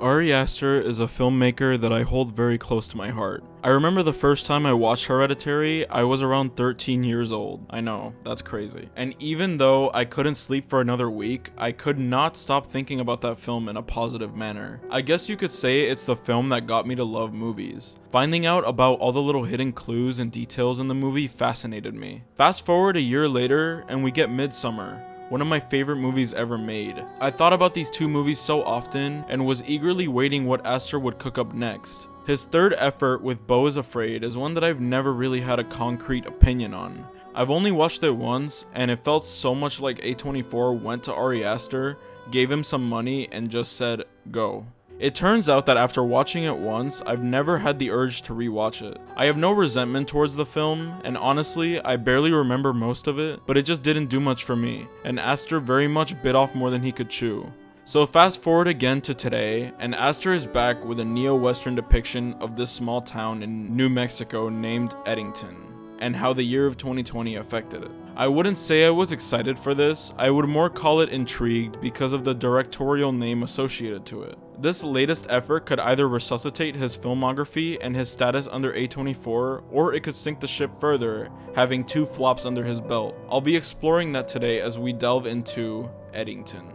Ari Aster is a filmmaker that I hold very close to my heart. I remember the first time I watched Hereditary, I was around 13 years old. I know, that's crazy. And even though I couldn't sleep for another week, I could not stop thinking about that film in a positive manner. I guess you could say it's the film that got me to love movies. Finding out about all the little hidden clues and details in the movie fascinated me. Fast forward a year later, and we get Midsummer, one of my favorite movies ever made. I thought about these two movies so often and was eagerly waiting what Aster would cook up next. His third effort with Beau is Afraid is one that I've never really had a concrete opinion on. I've only watched it once, and it felt so much like A24 went to Ari Aster, gave him some money, and just said, go. It turns out that after watching it once, I've never had the urge to rewatch it. I have no resentment towards the film, and honestly, I barely remember most of it, but it just didn't do much for me, and Aster very much bit off more than he could chew. So fast forward again to today, and Aster is back with a neo-western depiction of this small town in New Mexico named Eddington, and how the year of 2020 affected it. I wouldn't say I was excited for this, I would more call it intrigued because of the directorial name associated to it. This latest effort could either resuscitate his filmography and his status under A24, or it could sink the ship further, having two flops under his belt. I'll be exploring that today as we delve into Eddington.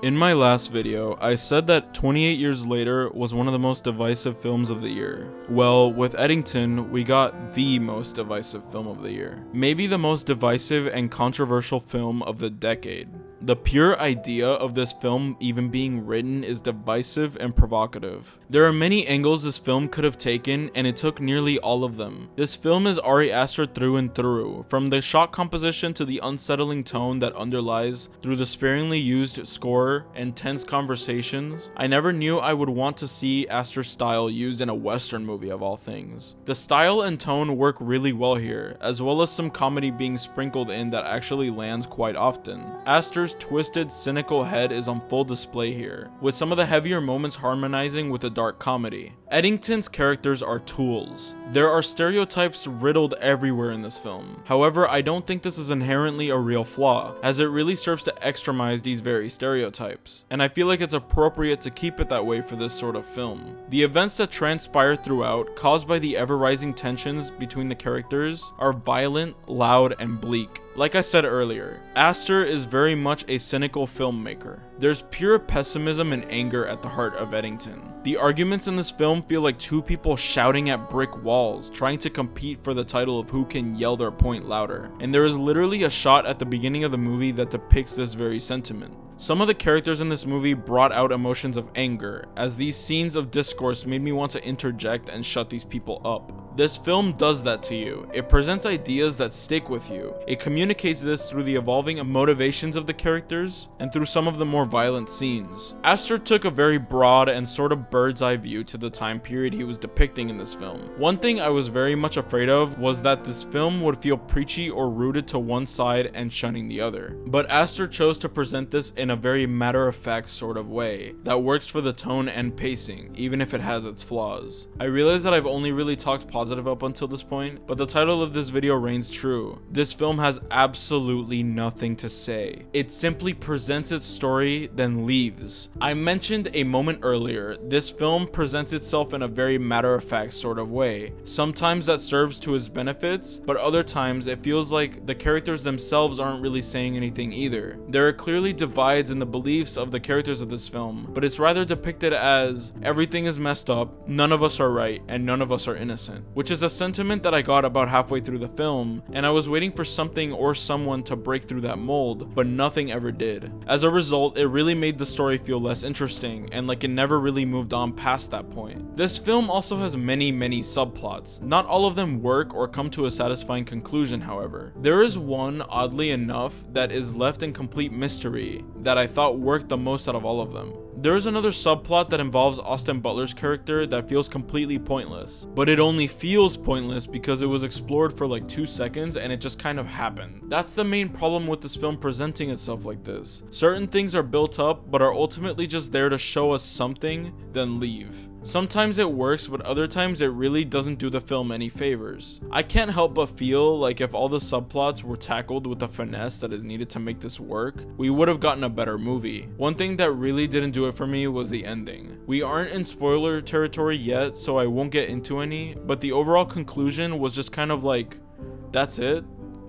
In my last video, I said that 28 Years Later was one of the most divisive films of the year. Well, with Eddington, we got the most divisive film of the year. Maybe the most divisive and controversial film of the decade. The pure idea of this film even being written is divisive and provocative. There are many angles this film could have taken, and it took nearly all of them. This film is Ari Aster through and through, from the shot composition to the unsettling tone that underlies through the sparingly used score and tense conversations. I never knew I would want to see Aster's style used in a Western movie of all things. The style and tone work really well here, as well as some comedy being sprinkled in that actually lands quite often. Aster's twisted, cynical head is on full display here, with some of the heavier moments harmonizing with the dark comedy. Eddington's characters are tools. There are stereotypes riddled everywhere in this film. However, I don't think this is inherently a real flaw, as it really serves to extremize these very stereotypes, and I feel like it's appropriate to keep it that way for this sort of film. The events that transpire throughout, caused by the ever-rising tensions between the characters, are violent, loud, and bleak. Like I said earlier, Aster is very much a cynical filmmaker. There's pure pessimism and anger at the heart of Eddington. The arguments in this film feel like two people shouting at brick walls, trying to compete for the title of who can yell their point louder. And there is literally a shot at the beginning of the movie that depicts this very sentiment. Some of the characters in this movie brought out emotions of anger, as these scenes of discourse made me want to interject and shut these people up. This film does that to you. It presents ideas that stick with you. It communicates this through the evolving motivations of the characters and through some of the more violent scenes. Aster took a very broad and sort of bird's eye view to the time period he was depicting in this film. One thing I was very much afraid of was that this film would feel preachy or rooted to one side and shunning the other. But Aster chose to present this in a very matter-of-fact sort of way that works for the tone and pacing, even if it has its flaws. I realize that I've only really talked positive up until this point, but the title of this video reigns true. This film has absolutely nothing to say. It simply presents its story, then leaves. I mentioned a moment earlier, this film presents itself in a very matter-of-fact sort of way. Sometimes that serves to its benefits, but other times it feels like the characters themselves aren't really saying anything either. There are clearly divides in the beliefs of the characters of this film, but it's rather depicted as everything is messed up, none of us are right, and none of us are innocent, which is a sentiment that I got about halfway through the film, and I was waiting for something or someone to break through that mold, but nothing ever did. As a result, it really made the story feel less interesting, and like it never really moved on past that point. This film also has many subplots. Not all of them work or come to a satisfying conclusion, however. There is one, oddly enough, that is left in complete mystery that I thought worked the most out of all of them. There is another subplot that involves Austin Butler's character that feels completely pointless, but it only feels pointless because it was explored for like 2 seconds and it just kind of happened. That's the main problem with this film presenting itself like this. Certain things are built up but are ultimately just there to show us something, then leave. Sometimes it works, but other times it really doesn't do the film any favors. I can't help but feel like if all the subplots were tackled with the finesse that is needed to make this work, we would have gotten a better movie. One thing that really didn't do it for me was the ending. We aren't in spoiler territory yet, so I won't get into any, but the overall conclusion was just kind of like, that's it?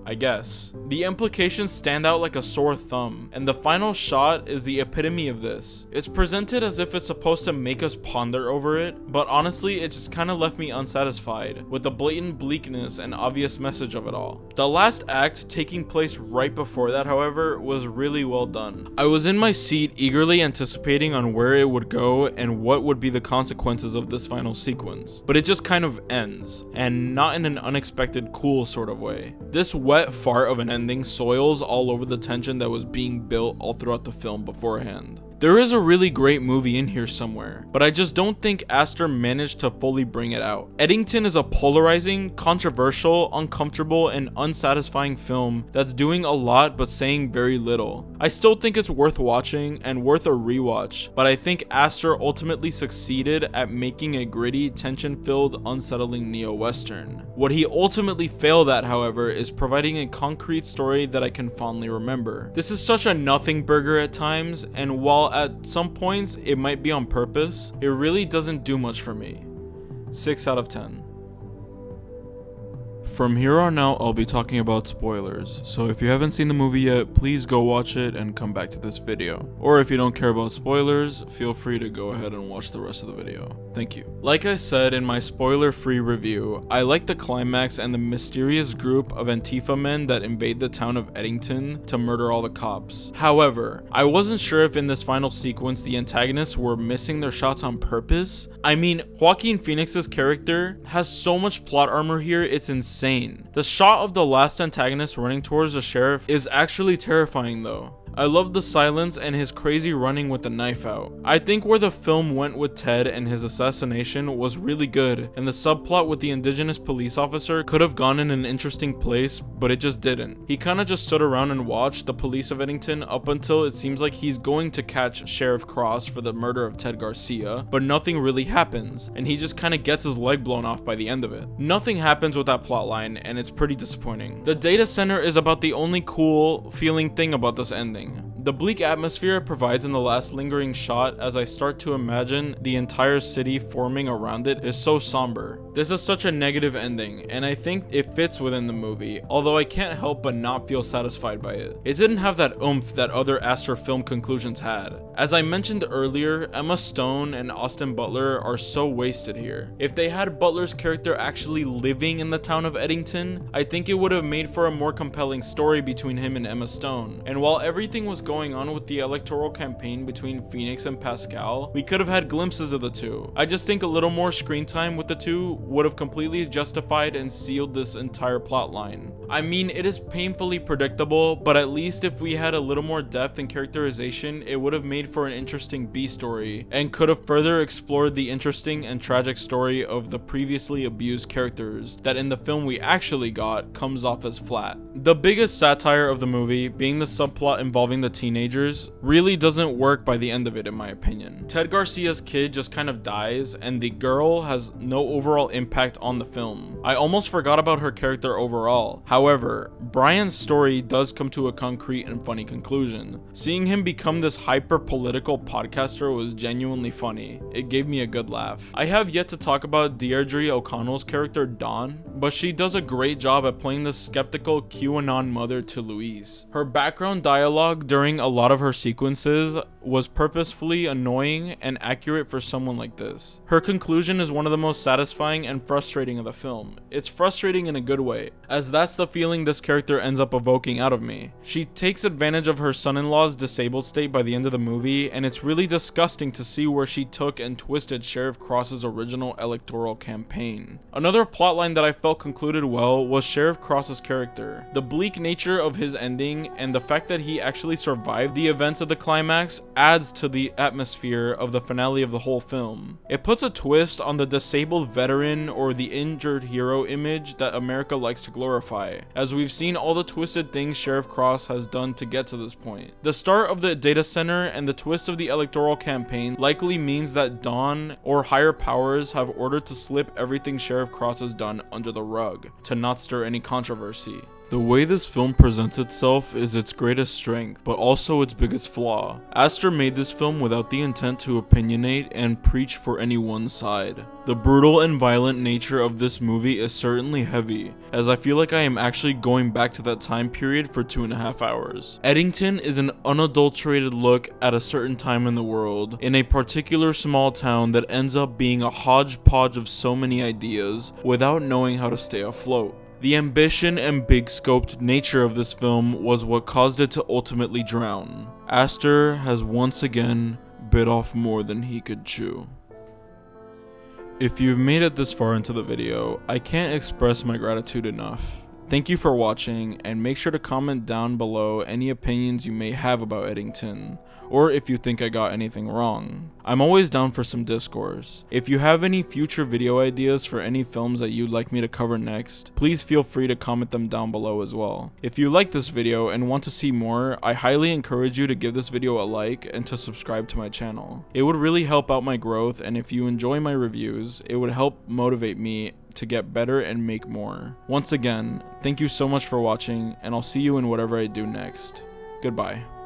I guess. The implications stand out like a sore thumb, and the final shot is the epitome of this. It's presented as if it's supposed to make us ponder over it, but honestly it just kinda left me unsatisfied with the blatant bleakness and obvious message of it all. The last act, taking place right before that, however, was really well done. I was in my seat eagerly anticipating on where it would go and what would be the consequences of this final sequence, but it just kind of ends, and not in an unexpected cool sort of way. This wet fart of an ending soils all over the tension that was being built all throughout the film beforehand. There is a really great movie in here somewhere, but I just don't think Aster managed to fully bring it out. Eddington is a polarizing, controversial, uncomfortable, and unsatisfying film that's doing a lot but saying very little. I still think it's worth watching and worth a rewatch, but I think Aster ultimately succeeded at making a gritty, tension-filled, unsettling neo-western. What he ultimately failed at, however, is providing a concrete story that I can fondly remember. This is such a nothing burger at times, and while at some points it might be on purpose, it really doesn't do much for me. 6 out of 10. From here on out, I'll be talking about spoilers, so if you haven't seen the movie yet, please go watch it and come back to this video. Or if you don't care about spoilers, feel free to go ahead and watch the rest of the video. Thank you. Like I said in my spoiler-free review, I like the climax and the mysterious group of Antifa men that invade the town of Eddington to murder all the cops. However, I wasn't sure if in this final sequence the antagonists were missing their shots on purpose. I mean, Joaquin Phoenix's character has so much plot armor here, it's insane. The shot of the last antagonist running towards the sheriff is actually terrifying though. I love the silence and his crazy running with the knife out. I think where the film went with Ted and his assassination was really good, and the subplot with the indigenous police officer could have gone in an interesting place, but it just didn't. He kinda just stood around and watched the police of Eddington up until it seems like he's going to catch Sheriff Cross for the murder of Ted Garcia, but nothing really happens, and he just kinda gets his leg blown off by the end of it. Nothing happens with that plotline, and it's pretty disappointing. The data center is about the only cool feeling thing about this ending. The bleak atmosphere it provides in the last lingering shot as I start to imagine the entire city forming around it is so somber. This is such a negative ending, and I think it fits within the movie, although I can't help but not feel satisfied by it. It didn't have that oomph that other Aster film conclusions had. As I mentioned earlier, Emma Stone and Austin Butler are so wasted here. If they had Butler's character actually living in the town of Eddington, I think it would have made for a more compelling story between him and Emma Stone. And while everything was going on with the electoral campaign between Phoenix and Pascal, we could have had glimpses of the two. I just think a little more screen time with the two would have completely justified and sealed this entire plot line. I mean, it is painfully predictable, but at least if we had a little more depth and characterization, it would have made for an interesting B story and could have further explored the interesting and tragic story of the previously abused characters that in the film we actually got comes off as flat. The biggest satire of the movie, being the subplot involving the teenagers, really doesn't work by the end of it in my opinion. Ted Garcia's kid just kind of dies and the girl has no overall impact on the film. I almost forgot about her character overall. However, Brian's story does come to a concrete and funny conclusion. Seeing him become this hyper-political podcaster was genuinely funny. It gave me a good laugh. I have yet to talk about Deirdre O'Connell's character Dawn, but she does a great job at playing the skeptical QAnon mother to Louise. Her background dialogue during a lot of her sequences was purposefully annoying and accurate for someone like this. Her conclusion is one of the most satisfying and frustrating of the film. It's frustrating in a good way, as that's the feeling this character ends up evoking out of me. She takes advantage of her son-in-law's disabled state by the end of the movie, and it's really disgusting to see where she took and twisted Sheriff Cross's original electoral campaign. Another plotline that I felt concluded well was Sheriff Cross's character. The bleak nature of his ending and the fact that he actually survived the events of the climax adds to the atmosphere of the finale of the whole film. It puts a twist on the disabled veteran or the injured hero image that America likes to glorify. why, as we've seen all the twisted things Sheriff Cross has done to get to this point. The start of the data center and the twist of the electoral campaign likely means that Dawn or higher powers have ordered to slip everything Sheriff Cross has done under the rug to not stir any controversy. The way this film presents itself is its greatest strength, but also its biggest flaw. Aster made this film without the intent to opinionate and preach for any one side. The brutal and violent nature of this movie is certainly heavy, as I feel like I am actually going back to that time period for 2.5 hours. Eddington is an unadulterated look at a certain time in the world, in a particular small town that ends up being a hodgepodge of so many ideas without knowing how to stay afloat. The ambition and big-scoped nature of this film was what caused it to ultimately drown. Aster has once again bit off more than he could chew. If you've made it this far into the video, I can't express my gratitude enough. Thank you for watching, and make sure to comment down below any opinions you may have about Eddington, or if you think I got anything wrong. I'm always down for some discourse. If you have any future video ideas for any films that you'd like me to cover next, please feel free to comment them down below as well. If you like this video and want to see more, I highly encourage you to give this video a like and to subscribe to my channel. It would really help out my growth, and if you enjoy my reviews, it would help motivate me to get better and make more. Once again, thank you so much for watching, and I'll see you in whatever I do next. Goodbye.